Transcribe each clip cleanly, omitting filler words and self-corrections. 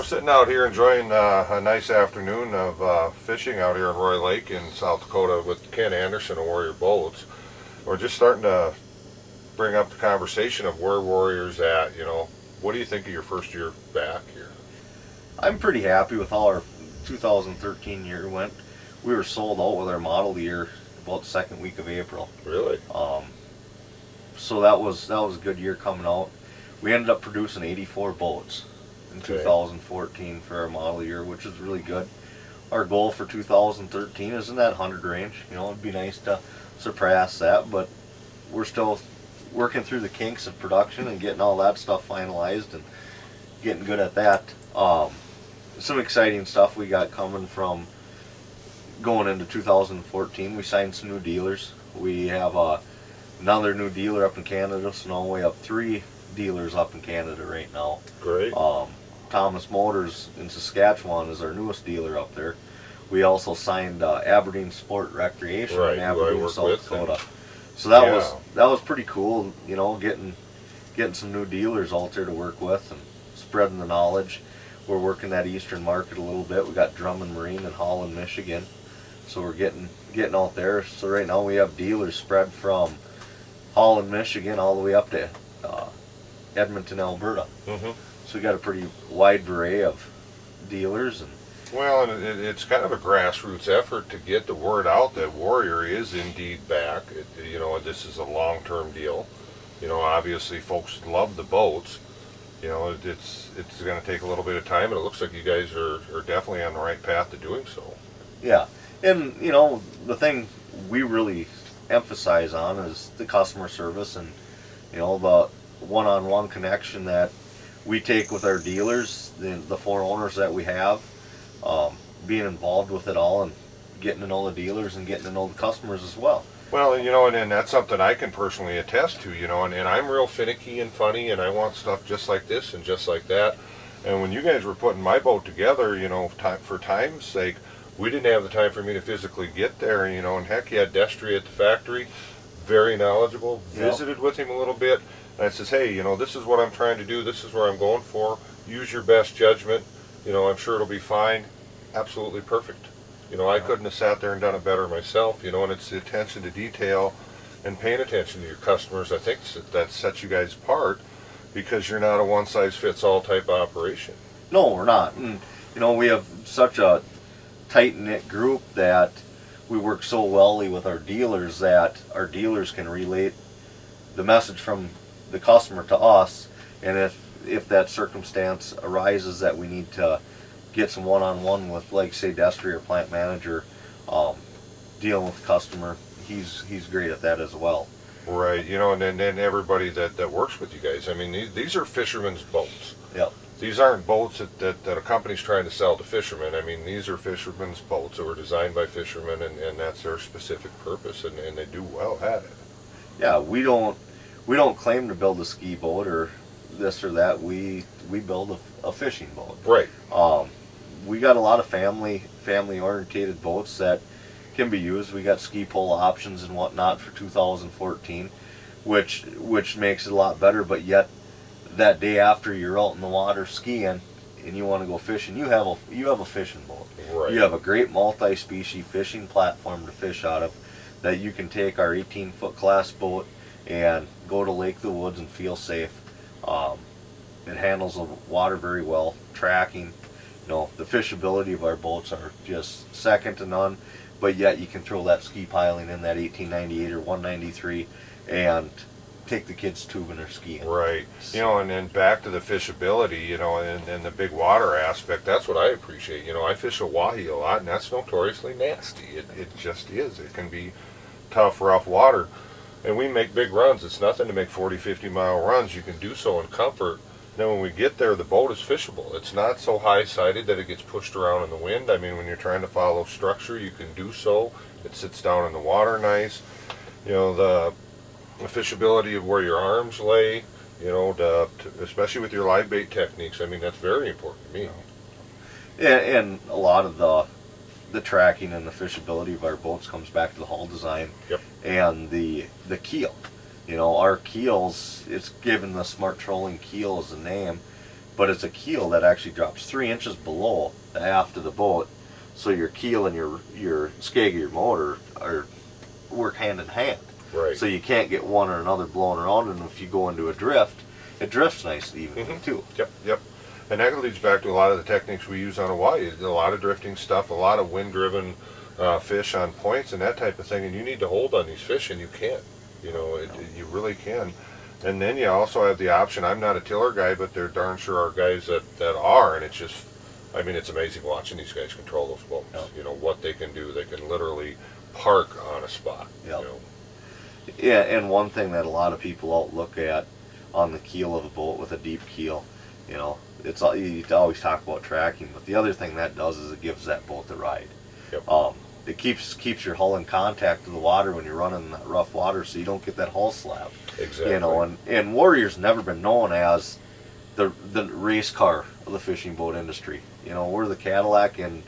sitting out here enjoying a nice afternoon of fishing out here in Roy Lake in South Dakota with Ken Anderson of Warrior Boats. We're just starting to bring up the conversation of where Warrior's at. What do you think of your first year back here? I'm pretty happy with how our 2013 year went. We were sold out with our model year about the second week of April. Really? So that was a good year coming out. We ended up producing 84 boats in 2014 for our model year, which is really good. Our goal for 2013 is in that 100 range. It'd be nice to surpass that, but we're still working through the kinks of production and getting all that stuff finalized and getting good at that. Some exciting stuff we got coming from going into 2014. We signed some new dealers. We have another new dealer up in Canada, so now we have 3 dealers up in Canada right now. Great. Thomas Motors in Saskatchewan is our newest dealer up there. We also signed Aberdeen Sport Recreation in Aberdeen, South Dakota. So that was pretty cool, getting some new dealers out there to work with and spreading the knowledge. We're working that eastern market a little bit. We got Drummond Marine in Holland, Michigan. So we're getting out there. So right now we have dealers spread from Holland, Michigan all the way up to Edmonton, Alberta. Mm-hmm. So we got a pretty wide array of dealers. Well, and it's kind of a grassroots effort to get the word out that Warrior is indeed back. This is a long-term deal. Obviously folks love the boats. It's going to take a little bit of time, and it looks like you guys are definitely on the right path to doing so. Yeah, and the thing we really emphasize on is the customer service and the one-on-one connection that we take with our dealers, the 4 owners that we have, being involved with it all and getting to know the dealers and getting to know the customers as well. Well, and that's something I can personally attest to, and I'm real finicky and funny, and I want stuff just like this and just like that. And when you guys were putting my boat together, for time's sake, we didn't have the time for me to physically get there, and heck, you had Destry at the factory, very knowledgeable, visited with him a little bit, and I says, hey, this is what I'm trying to do, this is where I'm going for, use your best judgment, I'm sure it'll be fine, absolutely perfect. I couldn't have sat there and done it better myself, and it's the attention to detail and paying attention to your customers. I think that sets you guys apart because you're not a one-size-fits-all type of operation. No, we're not. And, we have such a tight-knit group that we work so well with our dealers that our dealers can relate the message from the customer to us, and if that circumstance arises that we need to get some one-on-one with, like, say, Destry or plant manager, dealing with the customer, he's great at that as well. Right, and then everybody that works with you guys, I mean, these are fishermen's boats. Yep. These aren't boats that a company's trying to sell to fishermen. I mean, these are fishermen's boats that were designed by fishermen, and that's their specific purpose, and they do well at it. Yeah, we don't claim to build a ski boat or this or that. We build a fishing boat. Right. We got a lot of family orientated boats that can be used. We got ski pole options and whatnot for 2014, which makes it a lot better. But yet, that day after you're out in the water skiing and you want to go fishing, you have a fishing boat. Right. You have a great multi-species fishing platform to fish out of that you can take our 18-foot class boat and go to Lake the Woods and feel safe. It handles the water very well. Tracking, the fishability of our boats are just second to none. But yet you can throw that ski piling in that 1898 or 193 and take the kids tubing or skiing. Right. And then back to the fishability, and the big water aspect, that's what I appreciate. I fish a wahi a lot, and that's notoriously nasty. It just is. It can be tough, rough water. And we make big runs. It's nothing to make 40, 50-mile runs. You can do so in comfort. Then when we get there, the boat is fishable. It's not so high-sided that it gets pushed around in the wind. I mean, when you're trying to follow structure, you can do so. It sits down in the water nice. The fishability of where your arms lay, especially with your live bait techniques. I mean, that's very important to me. And a lot of the tracking and the fishability of our boats comes back to the hull design. Yep. And the keel. Our keels, it's given the Smart Trolling keel as a name but it's a keel that actually drops 3 inches below the aft of the boat, so your keel and your skeg of your motor are work hand in hand. Right. So you can't get one or another blowing around, and if you go into a drift, it drifts nice and evenly too. Yep. And that leads back to a lot of the techniques we use on Hawaii. A lot of drifting stuff, a lot of wind-driven fish on points and that type of thing. And you need to hold on these fish, and you can't. You know, you really can. And then you also have the option. I'm not a tiller guy, but there darn sure are guys that are, and it's just, I mean, it's amazing watching these guys control those boats. Yep. You know what they can do. They can literally park on a spot. Yep. You know. Yeah, and one thing that a lot of people out look at on the keel of a boat with a deep keel, you know, it's you always talk about tracking, but the other thing that does is it gives that boat the ride. Yep. It keeps your hull in contact with the water when you're running in that rough water, so you don't get that hull slap. Exactly. You know, and Warrior's never been known as the race car of the fishing boat industry. You know, we're the Cadillac, and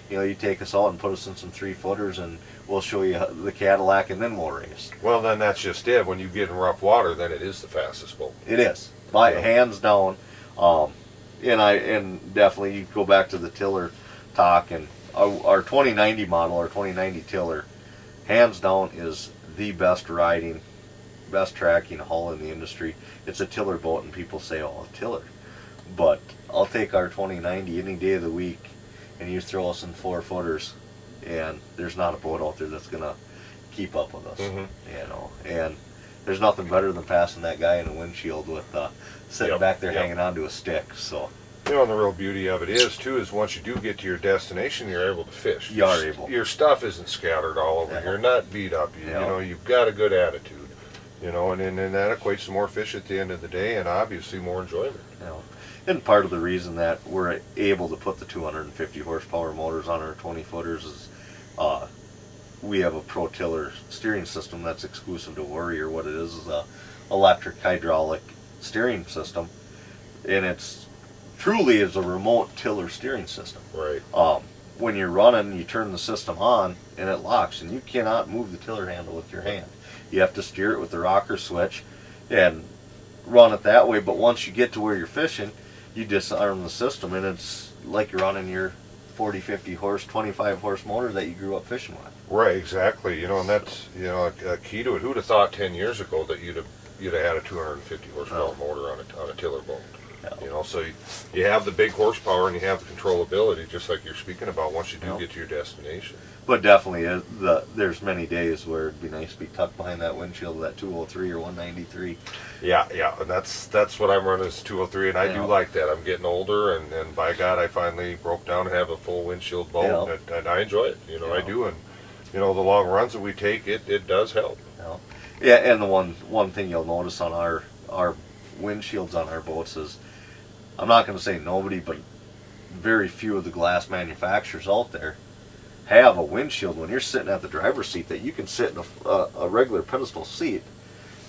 you know, you take us out and put us in some 3-footers, and we'll show you the Cadillac, and then we'll race. Well, then that's just it. When you get in rough water, then it is the fastest boat. It is, by hands down. And definitely you go back to the tiller talk, and our 2090 model, our 2090 tiller, hands down is the best riding, best tracking hull in the industry. It's a tiller boat, and people say, "Oh, a tiller," but I'll take our 2090 any day of the week, and you throw us in 4-footers, and there's not a boat out there that's gonna keep up with us. You know, and there's nothing better than passing that guy in a windshield with sitting back there hanging onto a stick. So, you know, and the real beauty of it is too is once you do get to your destination, you're able to fish. You are able. Your stuff isn't scattered all over. You're not beat up. You know, you've got a good attitude. You know, and that equates to more fish at the end of the day, and obviously more enjoyment. You know, and part of the reason that we're able to put the 250 horsepower motors on our 20-footers is we have a Pro Tiller steering system that's exclusive to Warrior. What it is a electric hydraulic steering system, and it's truly is a remote tiller steering system. Right. When you're running, you turn the system on and it locks, and you cannot move the tiller handle with your hand. You have to steer it with the rocker switch and run it that way. But once you get to where you're fishing, you disarm the system, and it's like you're running your 40, 50 horse, 25 horse motor that you grew up fishing with. Right, exactly. You know, and that's, you know, a key to it. Who'd have thought 10 years ago that you'd have had a 250 horsepower motor on a tiller boat? You know, so you have the big horsepower and you have the controllability, just like you're speaking about, once you do get to your destination. But definitely, there's many days where it'd be nice to be tucked behind that windshield of that 203 or 193. Yeah, and that's what I'm running is 203, and I do like that. I'm getting older, and by God, I finally broke down and have a full windshield boat, and I enjoy it. You know, I do, and you know, the long runs that we take, it does help. Yeah, and the one thing you'll notice on our windshields on our boats is, I'm not going to say nobody, but very few of the glass manufacturers out there have a windshield when you're sitting at the driver's seat that you can sit in a regular pedestal seat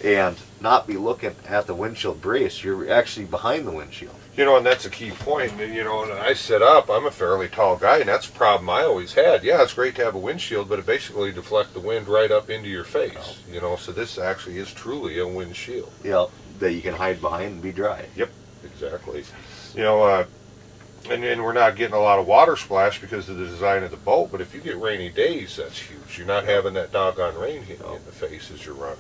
and not be looking at the windshield brace. You're actually behind the windshield. You know, and that's a key point. And, you know, and I sit up, I'm a fairly tall guy, and that's a problem I always had. Yeah, it's great to have a windshield, but it basically deflects the wind right up into your face. You know, so this actually is truly a windshield. Yep, that you can hide behind and be dry. Yep, exactly. You know, and we're not getting a lot of water splash because of the design of the boat, but if you get rainy days, that's huge. You're not having that doggone rain hitting you in the face as you're running.